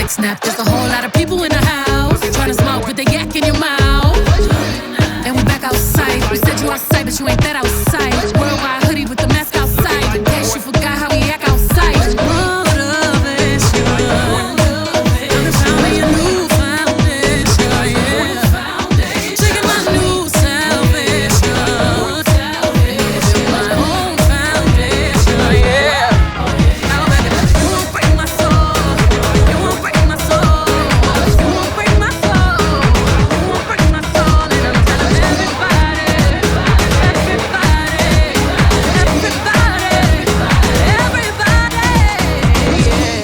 Snap, there's a whole lot of people in the house trying to smoke with the yak in your mouth. And we back outside. We said you outside, but you ain't that outside. Worldwide hoodie with the mask outside. In case you forgot how we act outside. Motivation. I'm found your new foundation, yeah. Checking my new salvation. My own foundation, yeah. You won't break my soul. You won't break my soul. You won't break my soul. You won't break my soul. And I'm telling everybody, yeah.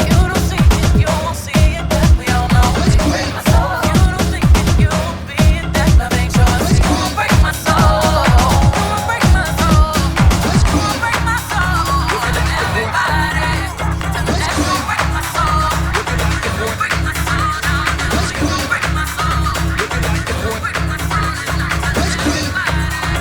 You don't see it, you won't see it, that we all know. You break my soul. You don't think it, you won't be it, that I make sure. You won't break my soul. You won't break my soul. You won't break my soul. Telling everybody, telling everybody, you won't break my soul. You won't break my soul. You won't break my soul. You won't break my soul. And I'm telling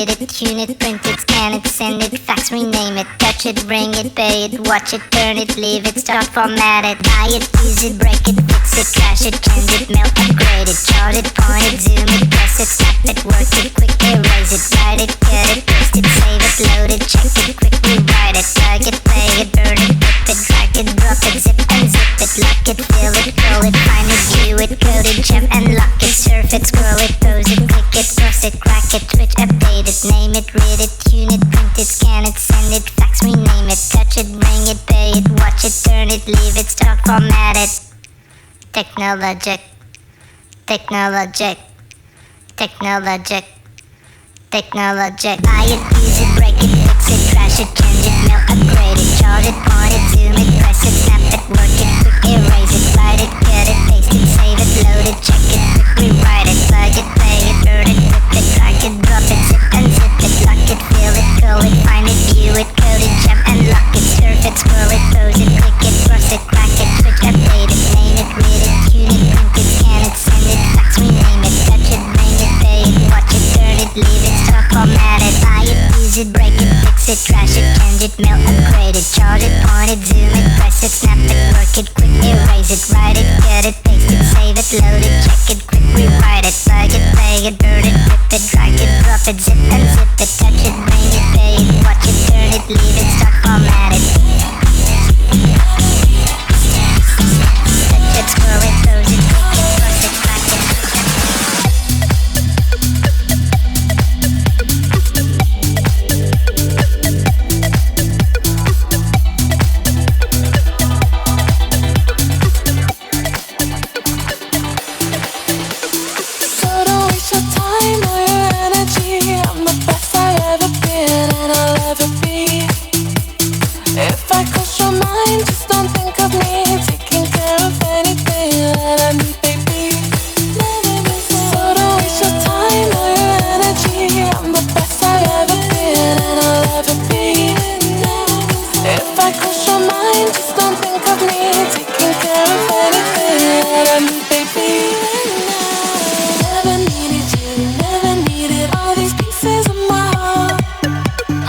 read it, tune it, print it, scan it, send it, fax, rename it, touch it, bring it, pay it, watch it, turn it, leave it, start, format it, buy it, use it, break it, fix it, crash it, change it, mail, upgrade it, chart it, point it, zoom it, press it, snap it, work it, quick erase it, write it, cut it, paste it, save it, load it, check it, quick rewrite it, plug it, play it, burn it, rip it, drag it, drop it, zip unzip it, lock it, fill it, curl it, find it, view it, code it, gem and lock it, surf it, scroll it, pose it, click it, cross it, crack it, switch, update it, name it, read it, tune it, print it, scan it, send it, fax, rename it, touch it, bring it, pay it, watch it, turn it, leave it, start, format it. Technologic, Technologic, Technologic, Technologic. Buy it, use it, break it, fix it, crash it, change it, mail, upgrade it, chart it, point it, zoom it, press it, snap it, work it, quick erase it, write it, cut it, paste it, save it, load it, check it, quick rewrite it, plug it, play it, burn it, rip it, drag it, drop it, zip unzip it, lock it, fill it, curl it, find it, view it, code it, gem and lock it, surf it, scroll it, pose it, click it, cross it, crack it, switch, update it, name it, read it, tune it, print it, scan it, send it, fax, rename it, touch it, bring it, pay it, watch it, turn it, leave it, start, format it, buy it, use it, break it, fix it, trash it, change it, mail, upgrade it, chart it, point it, zoom it, press it, snap it, work it, quick erase it, write it, cut it, paste it, save it, load it, check it, quick rewrite it, plug it, play it, burn it, rip it, drag it, drop it, zip unzip it, touch it, bring it, pay it, watch it, turn it, leave it, start, format it. Touch it, scroll it, pose it, click it, cross it, crack it. So don't waste your time or your energy. I'm the best I've ever been and I'll ever be. If I cross your mind, just don't think of me taking care of anything that I need, baby. So don't waste your time or your energy. I'm the best I've ever been and I'll ever be. If I cross your mind, just don't think of me taking care of anything that I need, baby. Never needed you, never needed all these pieces of my heart.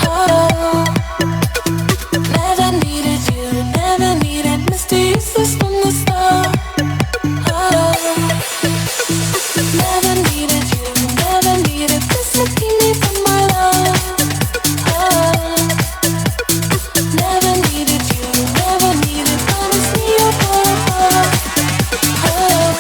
Oh. Never needed you, never needed Mr. Useless from the start. Oh. Never needed you, never needed this to keep me from my love. Oh. Never needed you, never needed promise me you're forever. Oh.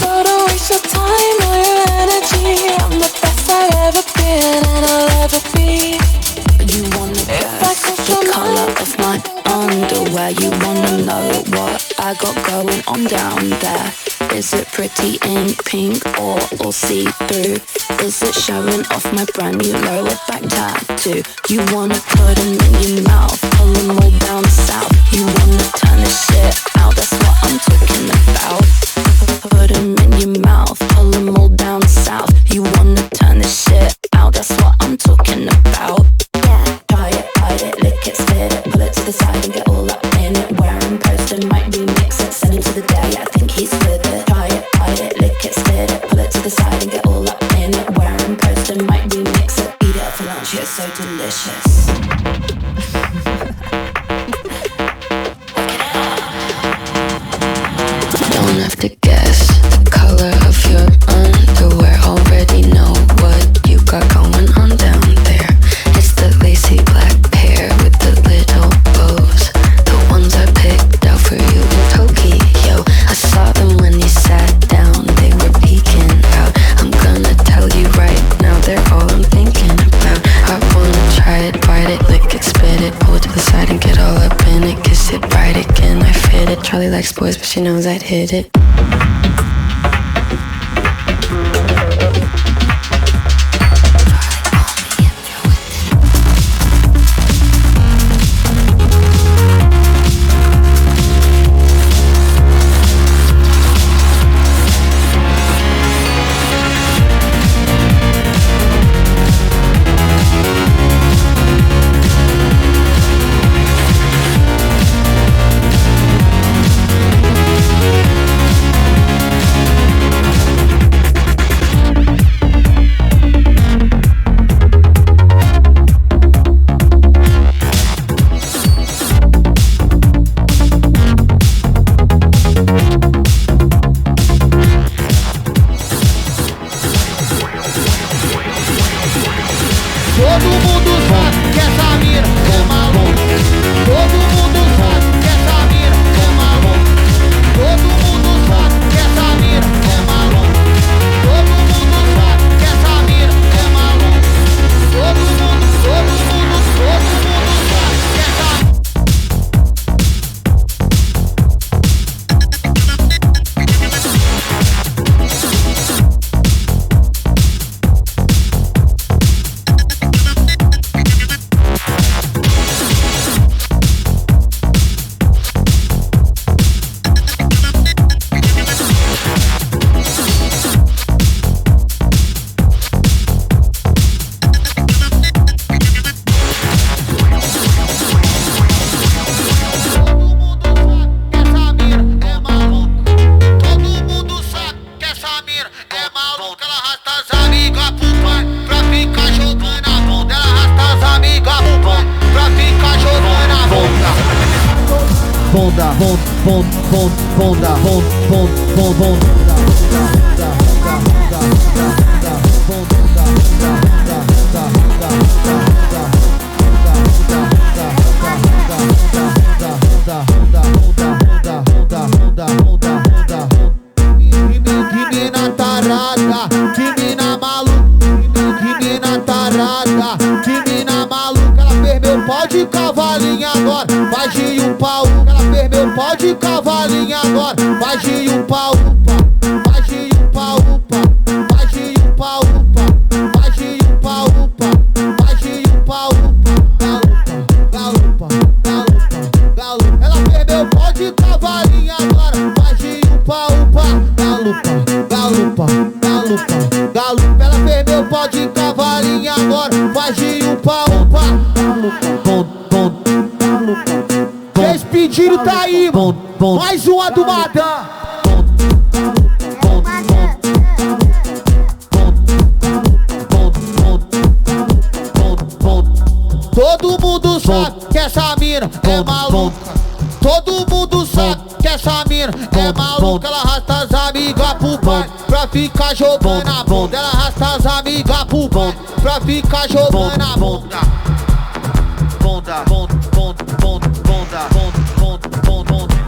So don't waste your time or your energy. I'm the best I've ever been and I'll ever be. You wanna If I guess cross the your colour mind, of my underwear? You wanna know what I got going on down there? Is it pretty in pink or all see-through? Is it showing off my brand new lower back tattoo? You wanna put them in your mouth, pull them all down south. You wanna turn this shit out, that's what I'm talking about. Put them in your mouth, pull them all down south. You wanna turn this shit out, that's what I'm talking about. Yeah. Try it, bite it, lick it, spit it, pull it to the side and get all up in it. Wearing poster, might remix it, send him to the day, I think he's with it. Try it, bite it, lick it, spit it, pull it to the side and get all up in it. Wearing poster, might remix it, eat it for lunch, it's so delicious. Don't have to guess the color of your underwear. Already know what you got going on down there. It's the lacy black pair with the little bows, the ones I picked out for you in Tokyo. I saw them when you sat down, they were peeking out. I'm gonna tell you right now, they're all I'm thinking about. I wanna try it, bite it, lick it, spit it, pull it to the side and get all up in it. Kiss it right again, I fit it. Charli likes boys, but she knows I'd hit it. Todo mundo sabe que essa mina é maluca. Todo mundo sabe que essa mina é maluca. Todo mundo sabe que essa mina é maluca. Todo mundo sabe que essa mina é maluca. Todo mundo sabe que essa mais uma do Madan. Todo mundo sabe que essa mina é maluca. Todo mundo sabe que essa mina é maluca. Ela arrasta as amigas pro bar pra ficar jogando a bunda. Ela arrasta as amigas pro bar pra ficar jogando a bunda. Bunda, bunda, bunda, bunda, bunda, bunda, bunda, bunda.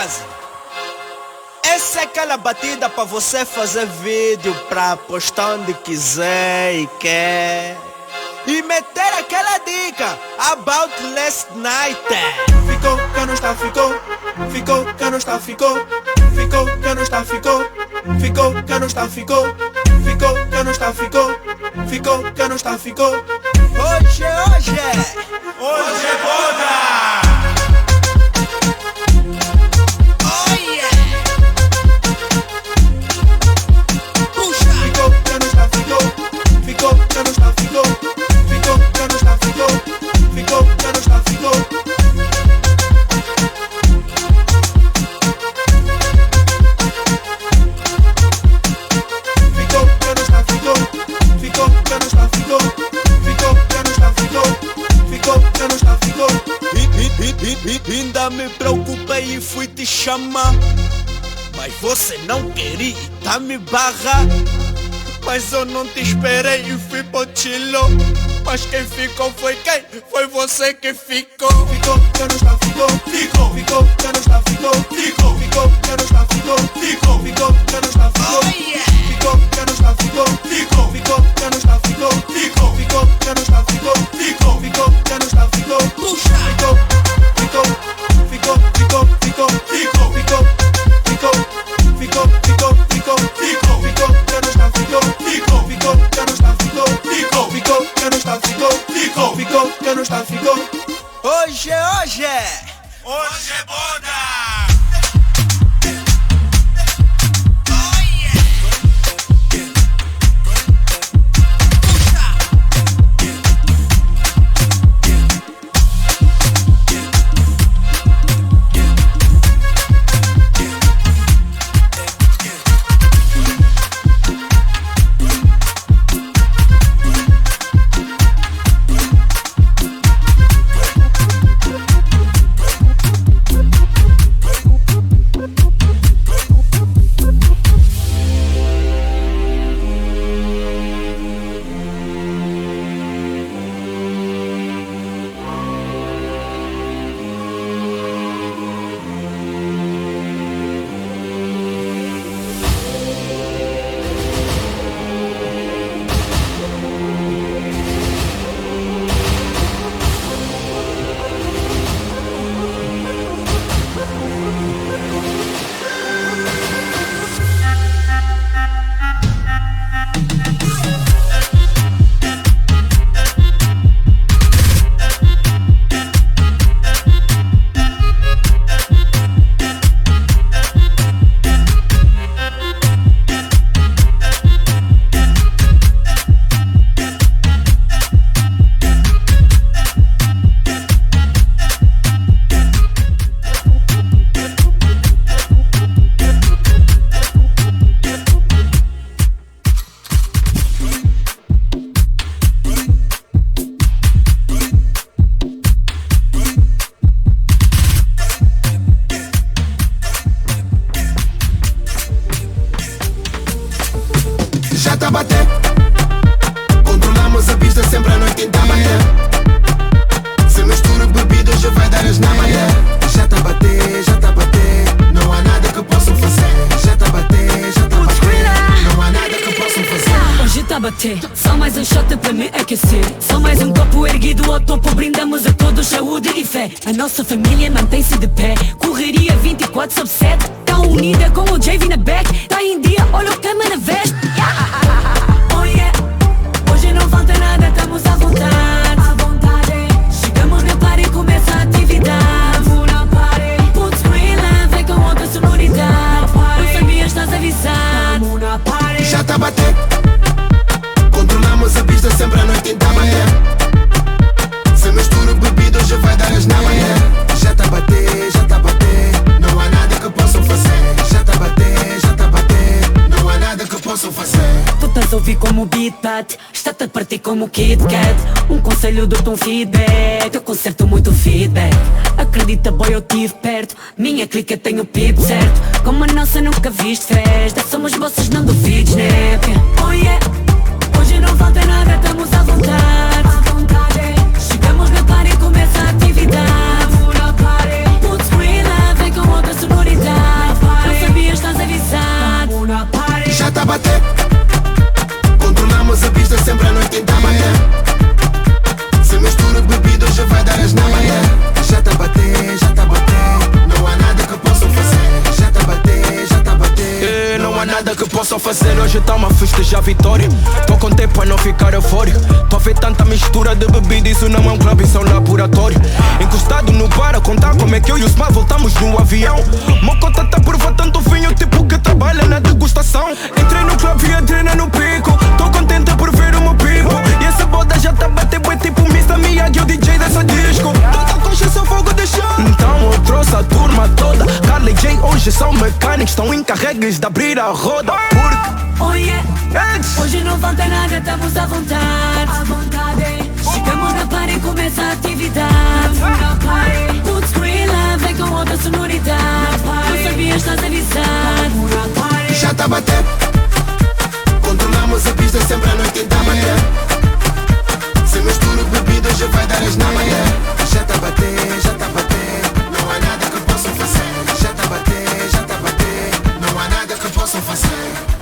base. Essa é aquela batida pra você fazer vídeo pra postar onde quiser e quer. E meter aquela dica about last night. Ficou, que não está, ficou. Ficou, que não está, ficou. Ficou, que não está, ficou. Ficou, que não está, ficou. Ficou, que não está, ficou. Ficou, que não está, ficou. Hoje é boda! Ainda me preocupei e fui te chamar, mas você não queria e tá me barra. Mas eu não te esperei e fui pro chilo. Mas quem ficou foi quem? Foi você que ficou. Ficou, que não está, ficou. Ficou, ficou, que não está, ficou. Ficou, ficou, que não está, ficou. Ficou, ficou, que não está, ficou. Ficou, que não está, ficou. Ficou, ficou, que não está, ficou. Ficou, ficou, que não está, ficou. Ficou, ficou, que não está, ficou. Puxa, ficou, ficou, ficou, ficou, ficou, ficou, ficou, ficou, ficou, ficou, ficou, ficou, ficou, que não está, ficou. Ficou, ficou, que não está, ficou. Ficou, ficou, que não está, ficou. Ficou, ficou, que não está, ficou. Hoje é boda! Só mais um shot para me aquecer. Só mais um copo erguido ao topo. Brindamos a todos saúde e fé. A nossa família mantém-se de pé. Correria 24/7. Tá unida com o JV na back. Tá em dia, olha o câmera veste. Oh yeah, hoje não falta nada, estamos à vontade. Chegamos na party e começa a atividade. Put screen lá, vem com outra sonoridade. Não sabia, estás avisado. Já tá a bater. Controlamos a pista sempre à noite em tamanho. Se misturo bebida hoje vai dar as na manhã. Já tá a bater, já tá a bater. Não há nada que possam fazer. Já tá a bater, já tá a bater. Não há nada que possam fazer. Tu estás a ouvir como o beat bate. Está-te a partir como o Kit Kat. Um conselho dou-te um feedback. Eu conserto muito feedback. Acredita boy, eu tive perto. Minha clica tem o pip certo. Como a nossa nunca viste festa. Somos vocês, não duvides, né? Oh yeah, hoje não falta nada, estamos à vontade. Chegamos na party e começa a atividade. Put screen lá, vem com outra sonoridade. festejar a vitória. Tô com tempo pra não ficar eufórico. Tô a ver tanta mistura de bebida, isso não é um clube, isso é um laboratório. Encostado no bar a contar como é que eu e o Smile voltamos no avião. Mocota tá prova tanto vinho, tipo que trabalha na degustação. Entrei no clube e entrei no pico. Tô contente por ver o meu people. E essa boda já tá batendo bué tipo Mr. MikeQ, o DJ dessa disco. Toda coxa só fogo de chão. Então eu trouxe a turma toda. Charli e J hoje são mecânicos, estão encarregues de abrir a roda. Porque oh yeah, hoje não falta nada, estamos à vontade. Chegamos na party, começa a atividade. Put screen lá, vem com outra sonoridade. Não sabias, estás avisado. Já tá batendo. Controlamos a pista sempre à noite da manhã. Se misturo bebida, já vai dar as na manhã. Já tá batendo, já tá batendo. Não há nada que possam fazer. Já tá batendo, já tá batendo. Não há nada que possam fazer.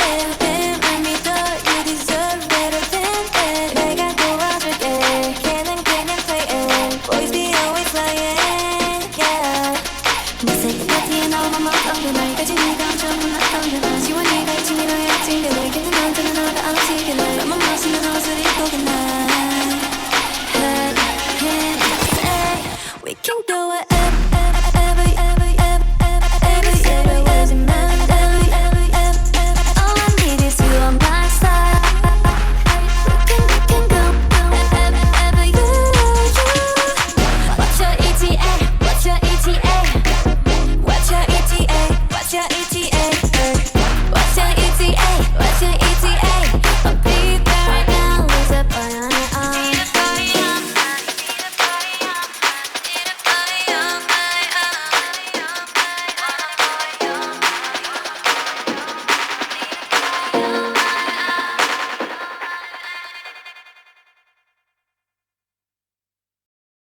Yeah.